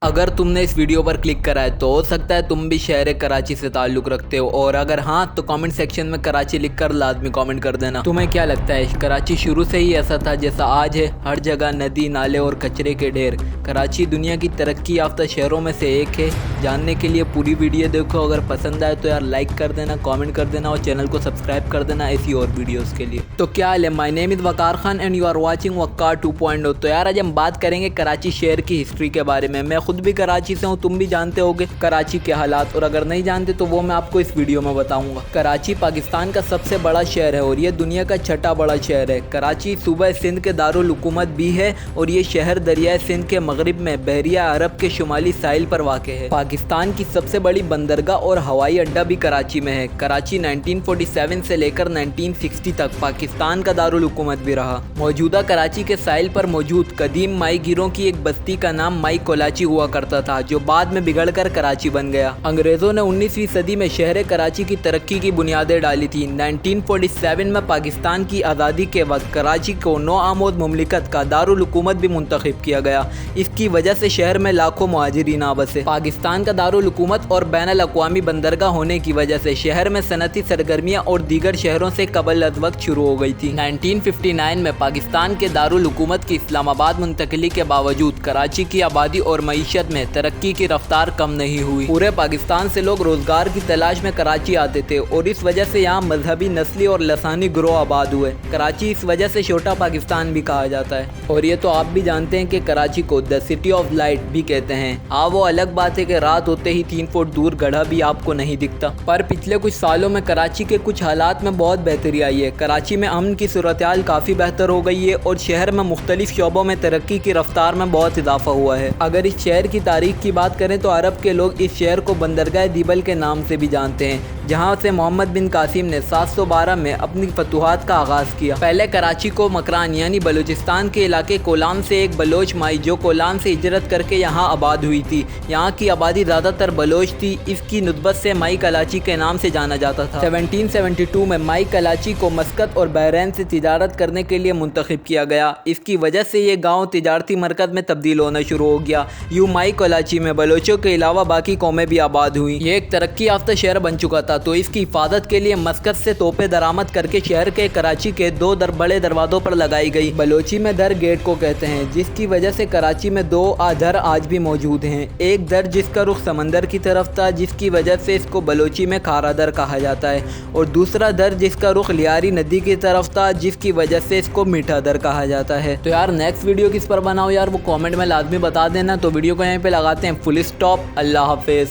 अगर तुमने इस वीडियो पर क्लिक करा है तो हो सकता है तुम भी शहर कराची से ताल्लुक़ रखते हो, और अगर हाँ तो कमेंट सेक्शन में कराची लिखकर लाजमी कमेंट कर देना। तुम्हें क्या लगता है कराची शुरू से ही ऐसा था जैसा आज है? हर जगह नदी नाले और कचरे के ढेर। कराची दुनिया की तरक्की याफ्ता शहरों में से एक है। जानने के लिए पूरी वीडियो देखो। अगर पसंद आए तो यार लाइक कर देना, कॉमेंट कर देना और चैनल को सब्सक्राइब कर देना ऐसी और वीडियोज़ के लिए। तो क्या हाल है? My name is Waqar Khan and you are watching Waqar 2.0। तो यार आज हम बात करेंगे कराची शहर की हिस्ट्री के बारे में। मैं खुद भी कराची से हूँ, तुम भी जानते होगे कराची के हालात, और अगर नहीं जानते तो वो मैं आपको इस वीडियो में बताऊंगा। कराची पाकिस्तान का सबसे बड़ा शहर है और ये दुनिया का छठा बड़ा शहर है। कराची सूबा सिंध के दारुल हुकूमत भी है और ये शहर दरियाए सिंध के मगरिब में बहरिया अरब के शुमाली साहिल पर वाक़ है। पाकिस्तान की सबसे बड़ी बंदरगाह और हवाई अड्डा भी कराची में है। कराची 1947 से लेकर 1960 तक पाकिस्तान का दारुल हुकूमत भी रहा। मौजूदा कराची के साहिल पर मौजूद कदीम माई गिरों की एक बस्ती का नाम माई कोलाची हुआ करता था, जो बाद में बिगड़कर कराची बन गया। अंग्रेजों ने 19वीं सदी में शहर कराची की तरक्की की बुनियादें डाली थी। 1947 में पाकिस्तान की आज़ादी के वक्त कराची को नौ आमोद मुमलिकत का दारुल हुकूमत भी मुंतखब किया गया। इसकी वजह से शहर में लाखों मुहाजिरीन आ बसे। पाकिस्तान का दारुल हुकूमत और बैनुल अक़वामी बंदरगाह होने की वजह से शहर में सनती सरगर्मियाँ और दीगर शहरों से कबल अज़ वक्त शुरू हो गई थी। 1959 में पाकिस्तान के दारुल हुकूमत की इस्लामाबाद मुंतकिली के बावजूद कराची की आबादी और मईशत में तरक्की की रफ्तार कम नहीं हुई। पूरे पाकिस्तान से लोग रोजगार की तलाश में कराची आते थे और इस वजह से यहाँ मजहबी, नस्ली और लसानी ग्रोह आबाद हुए। कराची इस वजह से छोटा पाकिस्तान भी कहा जाता है। और ये तो आप भी जानते हैं कि कराची को द सिटी ऑफ लाइट भी कहते हैं। हाँ, वो अलग बात है कि रात होते ही 3 फुट दूर गड्ढा भी आपको नहीं दिखता। पर पिछले कुछ सालों में कराची के कुछ हालात में बहुत बेहतरी आई है। कराची में अमन की सूरत हाल काफ़ी बेहतर हो गई है और शहर में मुख्तलिफ शोबों में तरक्की की रफ्तार में बहुत इजाफा हुआ है। अगर इस शहर की तारीख की बात करें तो अरब के लोग इस शहर को बंदरगाह दीबल के नाम से भी जानते हैं, जहां से मोहम्मद बिन कासिम ने 712 में अपनी फतूहात का आगाज़ किया। पहले कराची को मकरान यानी बलूचिस्तान के इलाके कोलान से एक बलोच माई जो कोलान से हिजरत करके यहाँ आबाद हुई थी। यहाँ की आबादी ज़्यादातर बलोच थी। इसकी नुस्बत से माई कराची के नाम से जाना जाता था। 1772 में माई कराची को मस्कत और बहरैन से तिजारत करने के लिए मुंतखब किया गया। इसकी वजह से ये गाँव तिजारती मरकज़ में तब्दील होना शुरू हो गया। यूँ माई कराची में बलोचों के अलावा बाकी कौमें भी आबाद हुई। ये एक तरक्की याफ्ता शहर बन चुका था, तो इसकी हिफाजत के लिए मस्कत से तोपे दरामद करके शहर के कराची के 2 बड़े दरवाज़ों पर लगाई गई। बलोची में दर गेट को कहते हैं, जिसकी वजह से कराची में 2 दर आज भी मौजूद हैं। एक दर जिसका रुख समंदर की तरफ था, जिसकी वजह से इसको बलोची में खारा दर कहा जाता है, और दूसरा दर जिसका रुख लियारी नदी की तरफ था, जिसकी वजह से इसको मीठा दर कहा जाता है। तो यार नेक्स्ट वीडियो किस पर बनाओ यार, वो कॉमेंट में लाजमी बता देना। तो वीडियो को यहीं पे लगाते हैं फुल स्टॉप। अल्लाह हाफिज़।